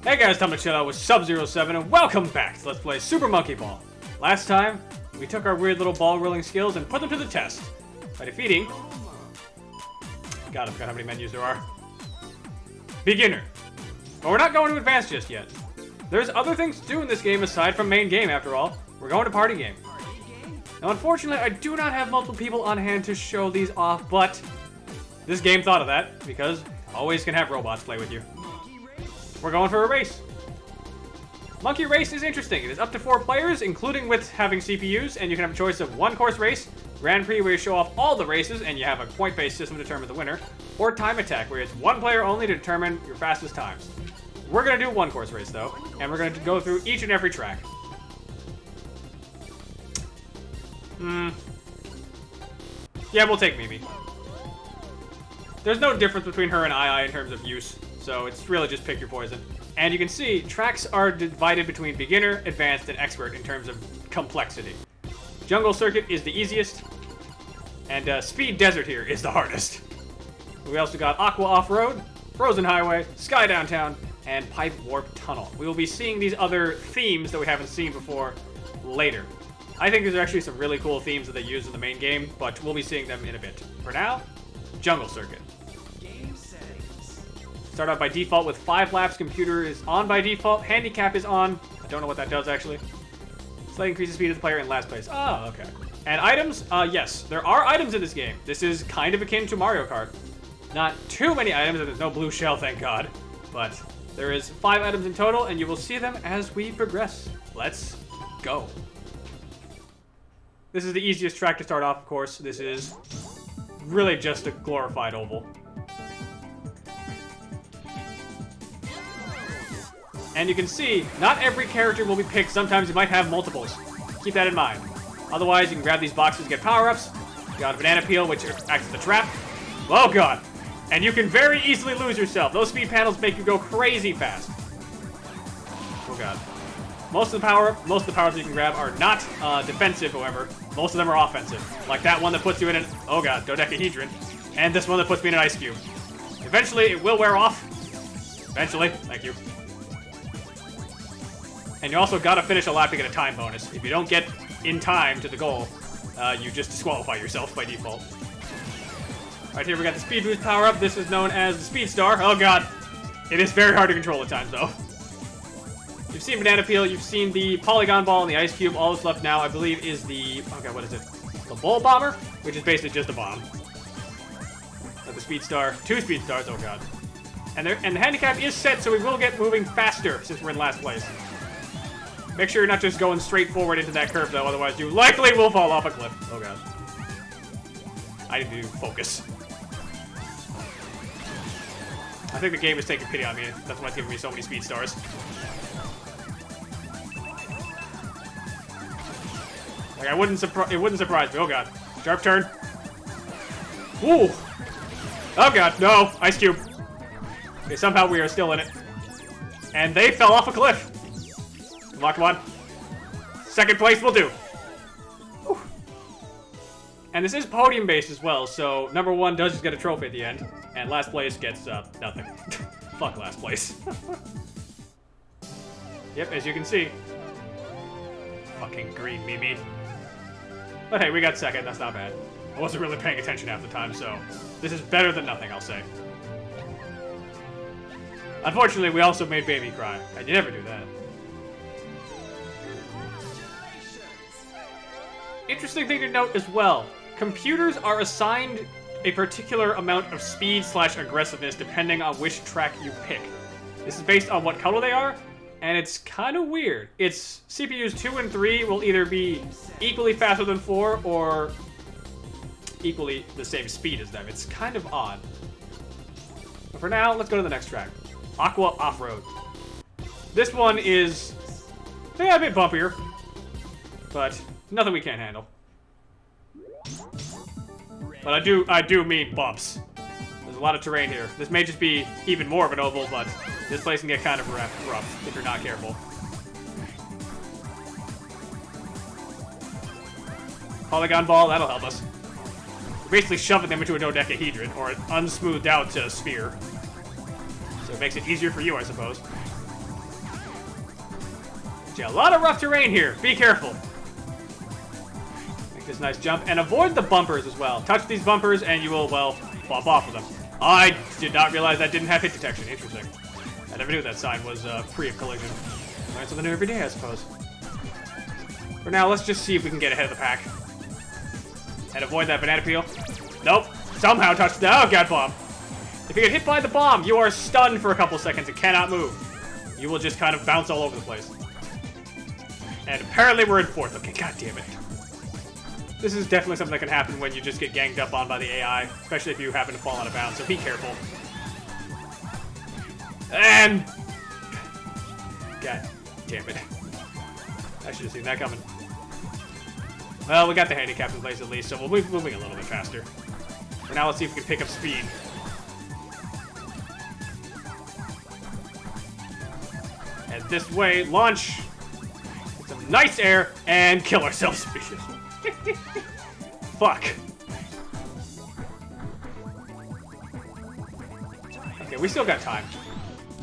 Hey guys, time to chill out with Sub-07 and welcome back to Let's Play Super Monkey Ball. Last time, we took our weird little ball rolling skills and put them to the test by defeating... God, I forgot how many menus there are. Beginner. But we're not going to advanced just yet. There's other things to do in this game aside from main game, after all. We're going to party game. Now, unfortunately, I do not have multiple people on hand to show these off, but this game thought of that, because always can have robots play with you. We're going for a race. Monkey Race is interesting. It is up to 4 players, including with having CPUs, and you can have a choice of 1-course race, Grand Prix where you show off all the races and you have a point-based system to determine the winner, or Time Attack where it's 1 player only to determine your fastest times. We're going to do 1-course race though, and we're going to go through each and every track. Yeah, we'll take Mimi. There's no difference between her and II in terms of use. So it's really just pick your poison. And you can see tracks are divided between beginner, advanced, and expert in terms of complexity. Jungle Circuit is the easiest, and Speed Desert here is the hardest. We also got Aqua Off-Road, Frozen Highway, Sky Downtown, and Pipe Warp Tunnel. We will be seeing these other themes that we haven't seen before later. I think these are actually some really cool themes that they use in the main game, but we'll be seeing them in a bit. For now, Jungle Circuit. Start out by default with 5 laps. Computer is on by default. Handicap is on. I don't know what that does, actually. Slightly increases speed of the player in last place. Oh, okay. And items? Yes, there are items in this game. This is kind of akin to Mario Kart. Not too many items, and there's no blue shell, thank God. But there is 5 items in total, and you will see them as we progress. Let's go. This is the easiest track to start off, of course. This is really just a glorified oval. And you can see, not every character will be picked. Sometimes you might have multiples. Keep that in mind. Otherwise, you can grab these boxes to get power-ups. You got a banana peel, which acts as a trap. Oh, God. And you can very easily lose yourself. Those speed panels make you go crazy fast. Oh, God. Most of the powers you can grab are not defensive, however. Most of them are offensive. Like that one that puts you in an... Oh, God. Dodecahedron. And this one that puts me in an ice cube. Eventually, it will wear off. Eventually. Thank you. And you also gotta finish a lap to get a time bonus. If you don't get in time to the goal, you just disqualify yourself by default. Right here we got the Speed Boost power-up. This is known as the Speed Star. Oh god. It is very hard to control at times though. You've seen Banana Peel, you've seen the Polygon Ball and the Ice Cube. All that's left now, I believe, is the... Oh god, what is it? The Bull Bomber? Which is basically just a bomb. The Speed Star. 2 Speed Stars, oh god. And the handicap is set, so we will get moving faster since we're in last place. Make sure you're not just going straight forward into that curve, though, otherwise you likely will fall off a cliff. Oh, God. I need to focus. I think the game is taking pity on me. That's why it's giving me so many speed stars. Like, it wouldn't surprise me. Oh, God. Sharp turn. Ooh. Oh, God. No. Ice Cube. Okay, somehow we are still in it. And they fell off a cliff. Come on. Second place will do. Whew. And this is podium-based as well, so number 1 does just get a trophy at the end, and last place gets, nothing. Fuck last place. Yep, as you can see. Fucking green Mimi. But hey, we got second, that's not bad. I wasn't really paying attention half the time, so this is better than nothing, I'll say. Unfortunately, we also made Baby cry, and you never do that. Interesting thing to note as well, computers are assigned a particular amount of speed/aggressiveness depending on which track you pick. This is based on what color they are, and it's kind of weird. It's CPUs 2 and 3 will either be equally faster than 4 or equally the same speed as them. It's kind of odd. But for now, let's go to the next track. Aqua Off-Road. This one is a bit bumpier, but nothing we can't handle. But I do mean bumps. There's a lot of terrain here. This may just be even more of an oval, but this place can get kind of rough if you're not careful. Polygon Ball, that'll help us. We're basically shoving them into a dodecahedron, or an unsmoothed out sphere. So it makes it easier for you, I suppose. Yeah, a lot of rough terrain here. Be careful. Make this nice jump and avoid the bumpers as well. Touch these bumpers and you will, well, bump off of them. I did not realize that didn't have hit detection. Interesting. I never knew that sign was free of collision. Learn something new every day, I suppose. For now, let's just see if we can get ahead of the pack. And avoid that banana peel. Nope. Somehow touched the... Oh, God, bomb. If you get hit by the bomb, you are stunned for a couple seconds and cannot move. You will just kind of bounce all over the place. And apparently we're in fourth. Okay, god damn it. This is definitely something that can happen when you just get ganged up on by the AI, especially if you happen to fall out of bounds, so be careful. And... God damn it. I should have seen that coming. Well, we got the handicap in place at least, so we'll be moving a little bit faster. For now, let's see if we can pick up speed. And this way, launch, get some nice air, and kill ourselves. Fuck. Okay, we still got time.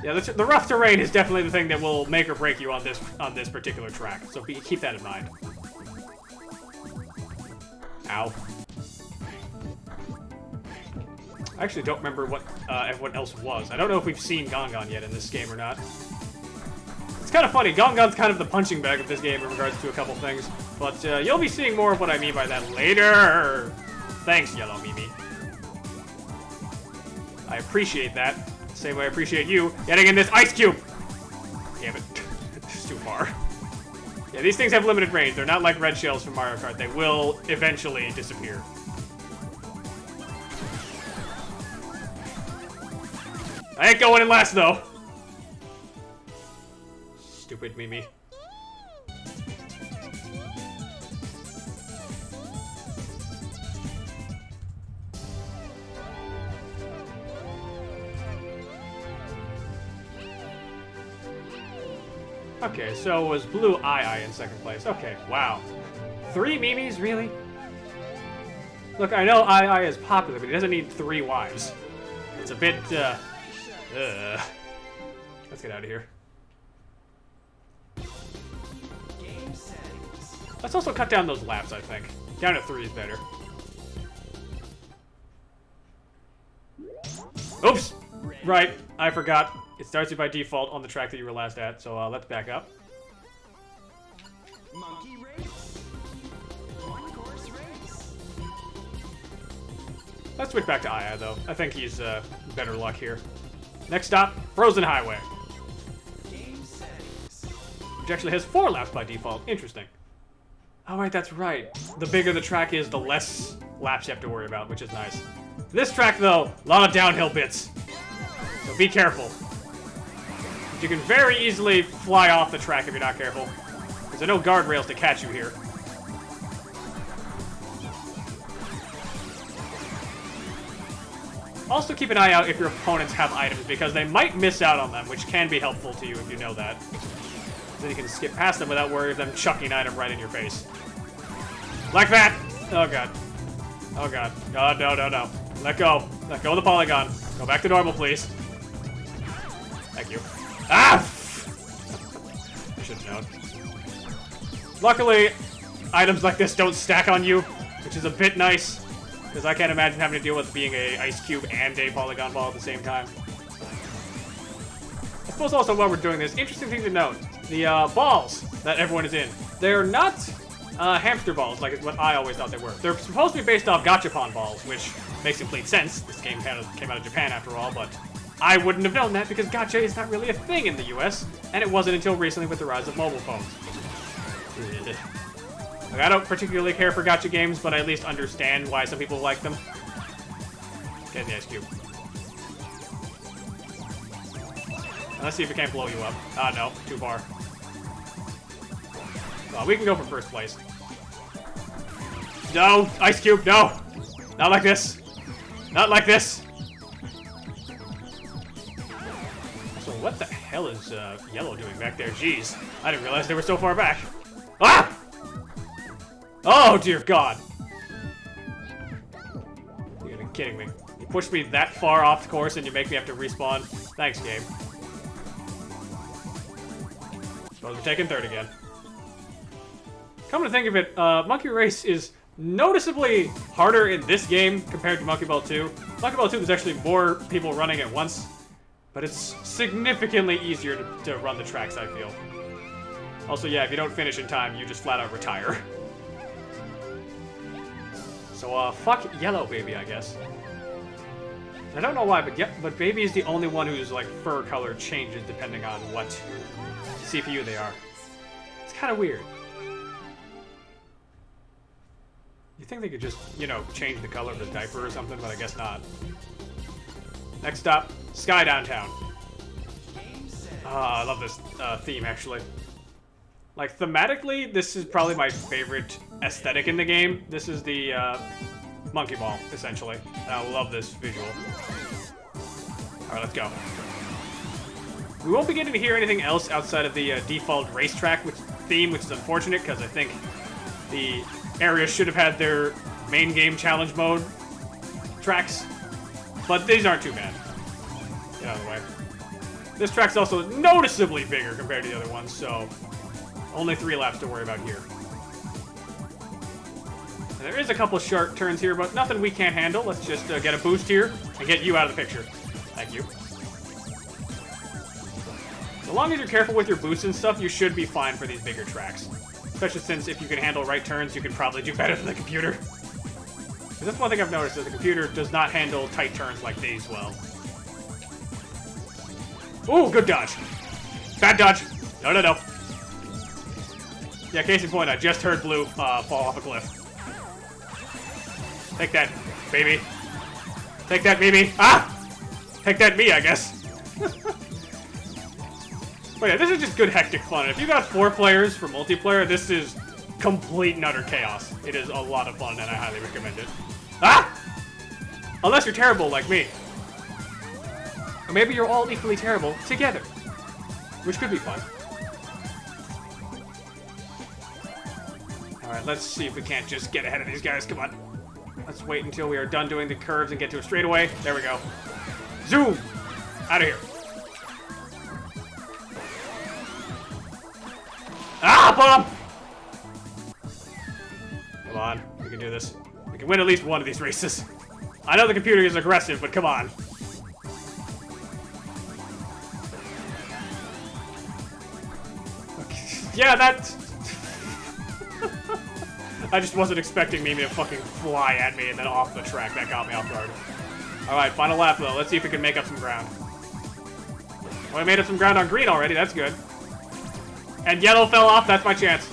Yeah, the rough terrain is definitely the thing that will make or break you on this particular track. So keep that in mind. Ow. I actually don't remember what everyone else was. I don't know if we've seen Gongon yet in this game or not. It's kind of funny. Gongon's kind of the punching bag of this game in regards to a couple things. But you'll be seeing more of what I mean by that later. Thanks, Yellow Mimi. I appreciate that. Same way I appreciate you getting in this ice cube. Damn it. It's too far. Yeah, these things have limited range. They're not like red shells from Mario Kart. They will eventually disappear. I ain't going in last, though. Stupid Mimi. Okay, so it was Blue Eye in second place. Okay, wow. 3 Mimis, really? Look, I know Eye is popular, but he doesn't need 3 wives. It's a bit, Let's get out of here. Let's also cut down those laps, I think. Down to 3 is better. Oops! Right, I forgot. It starts you by default on the track that you were last at, so let's back up. Monkey race. One course race. Let's switch back to Aya, though. I think he's better luck here. Next stop, Frozen Highway. Game settings. Which actually has 4 laps by default. Interesting. Oh, right, that's right. The bigger the track is, the less laps you have to worry about, which is nice. This track, though, a lot of downhill bits. So be careful. You can very easily fly off the track if you're not careful. Because there are no guardrails to catch you here. Also keep an eye out if your opponents have items, because they might miss out on them, which can be helpful to you if you know that. Then you can skip past them without worry of them chucking an item right in your face. Like that! Oh god. Oh god. Oh, no, no, no. Let go. Let go of the polygon. Go back to normal, please. Thank you. Ah! I should have known. Luckily, items like this don't stack on you, which is a bit nice, because I can't imagine having to deal with being a ice cube and a polygon ball at the same time. I suppose also while we're doing this, interesting thing to note, the balls that everyone is in, they're not hamster balls like what I always thought they were. They're supposed to be based off gachapon balls, which makes complete sense. This game came out of Japan after all, but I wouldn't have known that because gacha is not really a thing in the US, and it wasn't until recently with the rise of mobile phones. Like, I don't particularly care for gacha games, but I at least understand why some people like them. Get in the ice cube. Let's see if it can't blow you up. Ah, no, too far. Well, we can go for first place. No, ice cube, no! Not like this. Not like this. So what the hell is Yellow doing back there? Jeez, I didn't realize they were so far back. Ah! Oh, dear God. You're gonna be kidding me. You pushed me that far off the course and you make me have to respawn. Thanks, game. Suppose we're taking third again. Come to think of it, Monkey Race is noticeably harder in this game compared to Monkey Ball 2. Monkey Ball 2, there's actually more people running at once, but it's significantly easier to run the tracks, I feel. Also, yeah, if you don't finish in time, you just flat out retire. So, fuck Yellow Baby, I guess. I don't know why, but Baby is the only one whose, like, fur color changes depending on what CPU they are. It's kind of weird. You think they could just, you know, change the color of the diaper or something, but I guess not. Next stop, Sky Downtown. I love this theme, actually. Like, thematically, this is probably my favorite aesthetic in the game. This is the monkey ball, essentially. I love this visual. Alright, let's go. We won't be getting to hear anything else outside of the default racetrack theme, which is unfortunate, because I think the area should have had their main game challenge mode tracks. But these aren't too bad. Get out of the way. This track's also noticeably bigger compared to the other ones, so only 3 laps to worry about here. And there is a couple short turns here, but nothing we can't handle. Let's just get a boost here and get you out of the picture. Thank you. So long as you're careful with your boosts and stuff, you should be fine for these bigger tracks. Especially since if you can handle right turns, you can probably do better than the computer. Because that's one thing I've noticed, is the computer does not handle tight turns like these well. Ooh, good dodge. Bad dodge. No, no, no. Yeah, case in point, I just heard Blue fall off a cliff. Take that, baby. Take that, baby. Ah! Take that, me, I guess. But yeah, this is just good hectic fun. If you got 4 players for multiplayer, this is complete and utter chaos. It is a lot of fun, and I highly recommend it. Ah! Unless you're terrible like me. Or maybe you're all equally terrible together. Which could be fun. Alright, let's see if we can't just get ahead of these guys. Come on. Let's wait until we are done doing the curves and get to a straightaway. There we go. Zoom! Out of here. Ah, bomb! Come on, we can do this. We can win at least one of these races. I know the computer is aggressive, but come on. Okay. Yeah, that's... I just wasn't expecting Mimi to fucking fly at me and then off the track. That got me off guard. Alright, final lap though. Let's see if we can make up some ground. Well, I made up some ground on green already. That's good. And yellow fell off. That's my chance.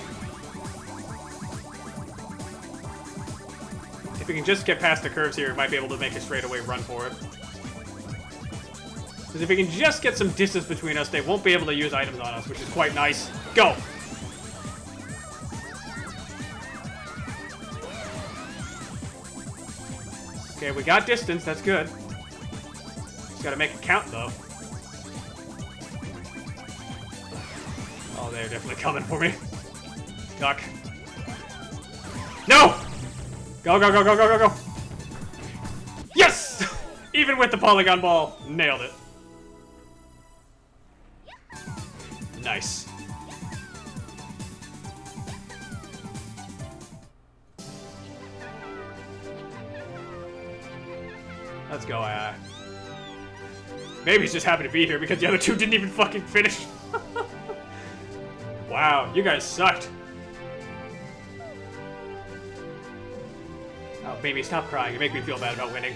If we can just get past the curves here, we might be able to make a straightaway run for it. Because if we can just get some distance between us, they won't be able to use items on us, which is quite nice. Go! Okay, we got distance. That's good. Just gotta make it count, though. Oh, they're definitely coming for me. Duck. No! Go, go, go, go, go, go, go! Yes! Even with the polygon ball, nailed it. Nice. Let's go, maybe he's just happy to be here because the other 2 didn't even fucking finish. Wow, you guys sucked. Oh, baby, stop crying. You make me feel bad about winning.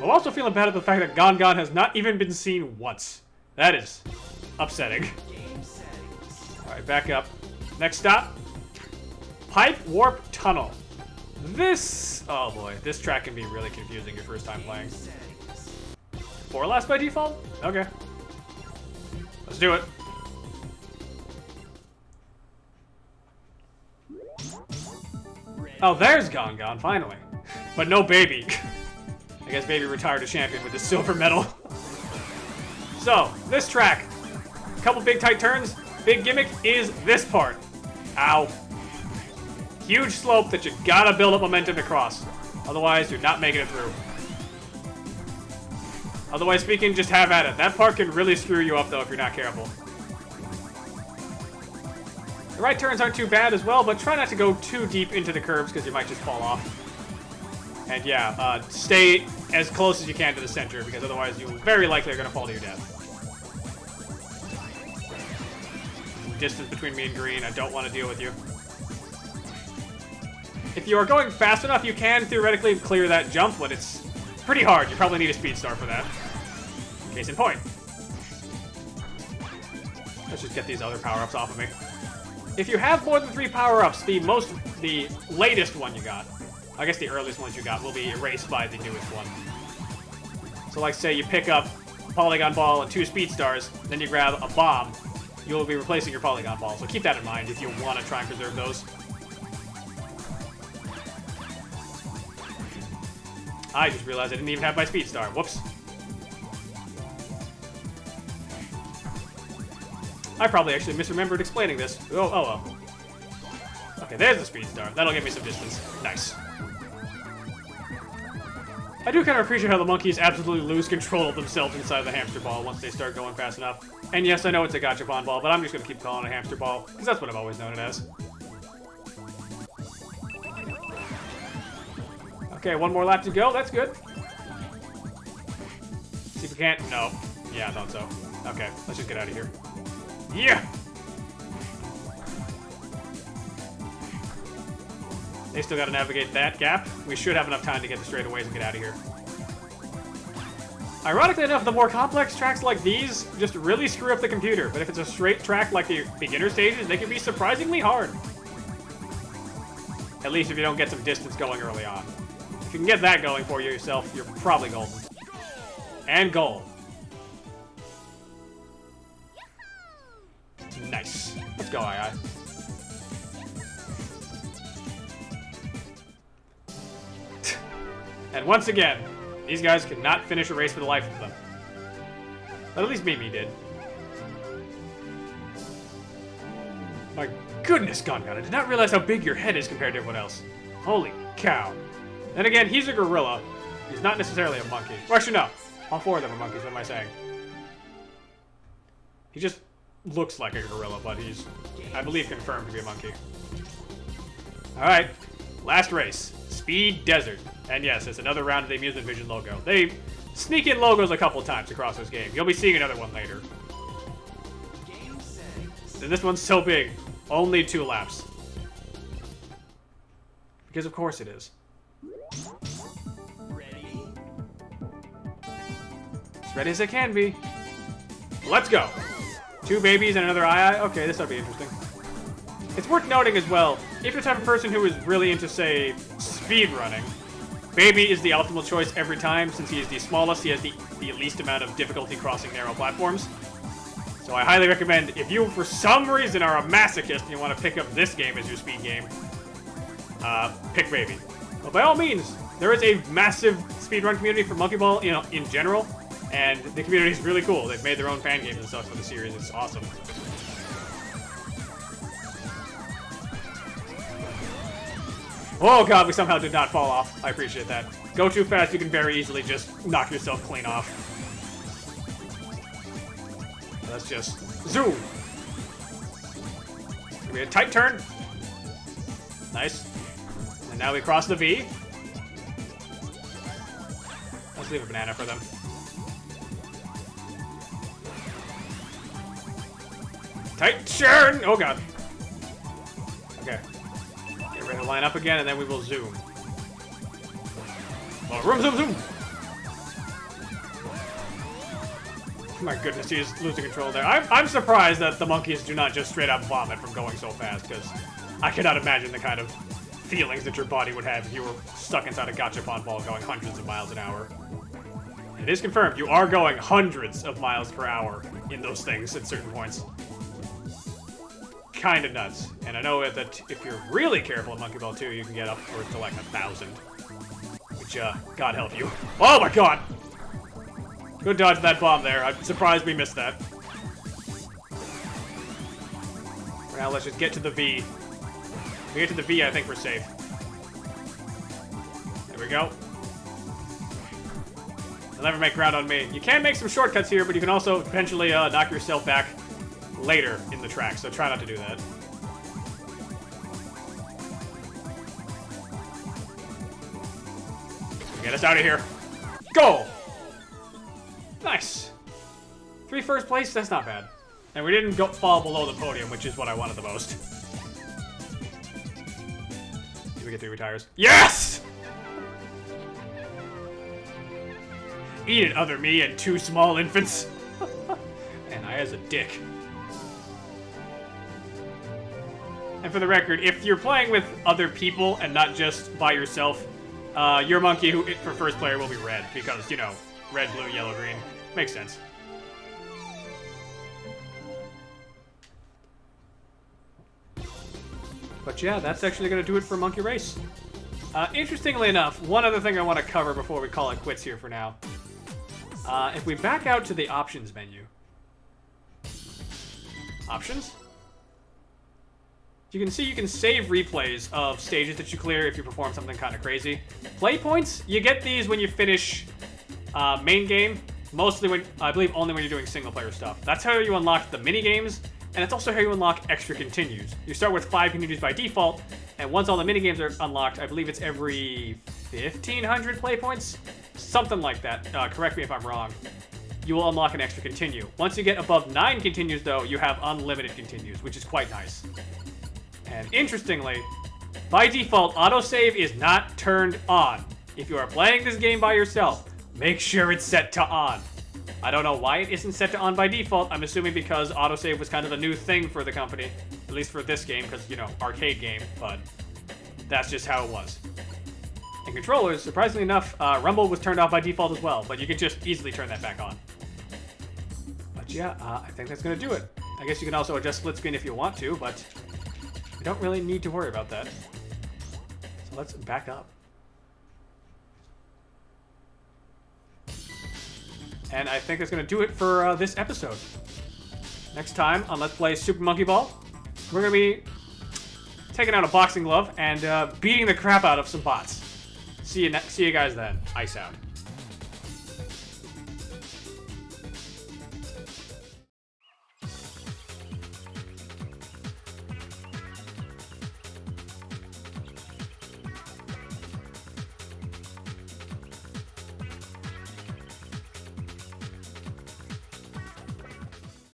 I'm also feeling bad about the fact that Gon has not even been seen once. That is upsetting. Alright, back up. Next stop. Pipe Warp Tunnel. This... oh boy, this track can be really confusing your first time playing. 4 laps by default? Okay. Let's do it. Oh, there's Gon, finally. But no Baby. I guess Baby retired a champion with the silver medal. So, this track. Couple big tight turns. Big gimmick is this part. Ow. Huge slope that you gotta build up momentum to cross. Otherwise, you're not making it through. Otherwise speaking, just have at it. That part can really screw you up, though, if you're not careful. The right turns aren't too bad as well, but try not to go too deep into the curves because you might just fall off. And yeah, stay as close as you can to the center because otherwise you very likely are going to fall to your death. Distance between me and green, I don't want to deal with you. If you are going fast enough, you can theoretically clear that jump, but it's pretty hard. You probably need a speed star for that. Case in point. Let's just get these other power-ups off of me. If you have more than 3 power-ups, the latest one you got, I guess the earliest ones you got, will be erased by the newest one. So like say you pick up a Polygon Ball and 2 speed stars, then you grab a bomb, you'll be replacing your Polygon Ball. So keep that in mind if you want to try and preserve those. I just realized I didn't even have my speed star. Whoops. I probably actually misremembered explaining this. Oh well. Okay, there's the speed star. That'll give me some distance. Nice. I do kind of appreciate how the monkeys absolutely lose control of themselves inside of the hamster ball once they start going fast enough. And yes, I know it's a gachapon ball, but I'm just going to keep calling it a hamster ball, because that's what I've always known it as. Okay, one more lap to go. That's good. See if we can't... No. Yeah, I thought so. Okay, let's just get out of here. Yeah! They still got to navigate that gap. We should have enough time to get the straightaways and get out of here. Ironically enough, the more complex tracks like these just really screw up the computer. But if it's a straight track like the beginner stages, they can be surprisingly hard. At least if you don't get some distance going early on. If you can get that going for yourself, you're probably golden. And goal. Nice. Let's go, II. And once again, these guys could not finish a race for the life of them. But at least Mimi did. My goodness, Gun, I did not realize how big your head is compared to everyone else. Holy cow. Then again, he's a gorilla. He's not necessarily a monkey. Or actually, no. All 4 of them are monkeys, what am I saying? He just looks like a gorilla, but he's, I believe, confirmed to be a monkey. Alright, last race. Speed Desert. And yes, it's another round of the Amusement Vision logo. They sneak in logos a couple times across this game. You'll be seeing another one later. And this one's so big. Only 2 laps. Because of course it is. Ready? As ready as it can be. Let's go. 2 babies and another II. Okay, this will be interesting. It's worth noting as well, if you're the type of person who is really into, say, speed running, Baby is the optimal choice every time. Since he is the smallest, he has the least amount of difficulty crossing narrow platforms. So I highly recommend, if you for some reason are a masochist and you want to pick up this game as your speed game, pick Baby. But by all means, there is a massive speedrun community for Monkey Ball, in general, and the community is really cool. They've made their own fan games and stuff for the series. It's awesome. Oh god, we somehow did not fall off. I appreciate that. Go too fast, you can very easily just knock yourself clean off. Let's just zoom. We had a tight turn. Nice. And now we cross the V. Let's leave a banana for them. Tight turn! Oh god. Okay. Get ready to line up again, and then we will zoom. Oh, room, zoom, zoom! My goodness, he is losing control there. I'm surprised that the monkeys do not just straight up vomit from going so fast, because I cannot imagine the kind of feelings that your body would have if you were stuck inside a gachapon ball going hundreds of miles an hour. It is confirmed, you are going hundreds of miles per hour in those things at certain points. Kind of nuts. And I know that if you're really careful in Monkey Ball 2, you can get upwards to like 1,000. Which, God help you. Oh my god! Good dodge that bomb there. I'm surprised we missed that. For now, let's just get to the V. If we get to the V, I think we're safe. There we go. They'll never make ground on me. You can make some shortcuts here, but you can also potentially knock yourself back later in the track, so try not to do that. Get us out of here. Go! Nice. 3 first place, that's not bad. And we didn't fall below the podium, which is what I wanted the most. Did we get 3 retires? Yes! Eat it, other me and 2 small infants. And I as a dick. And for the record, if you're playing with other people and not just by yourself, your monkey for first player will be red, because, you know, red, blue, yellow, green. Makes sense. But yeah, that's actually going to do it for Monkey Race. Interestingly enough, one other thing I want to cover before we call it quits here for now. If we back out to the options menu. Options? You can see you can save replays of stages that you clear if you perform something kind of crazy. Play points, you get these when you finish main game. Mostly when, I believe only when you're doing single player stuff. That's how you unlock the mini games, and it's also how you unlock extra continues. You start with 5 continues by default, and once all the mini games are unlocked, I believe it's every 1,500 play points? Something like that. Correct me if I'm wrong. You will unlock an extra continue. Once you get above 9 continues, though, you have unlimited continues, which is quite nice. And interestingly, by default, autosave is not turned on. If you are playing this game by yourself, make sure it's set to on. I don't know why it isn't set to on by default. I'm assuming because autosave was kind of a new thing for the company. At least for this game, because, you know, arcade game, but that's just how it was. And controllers, surprisingly enough, Rumble was turned off by default as well, but you can just easily turn that back on. But yeah, I think that's going to do it. I guess you can also adjust split screen if you want to, but you don't really need to worry about that. So let's back up. And I think that's going to do it for this episode. Next time on Let's Play Super Monkey Ball, we're going to be taking out a boxing glove and beating the crap out of some bots. See you guys then. Ice out.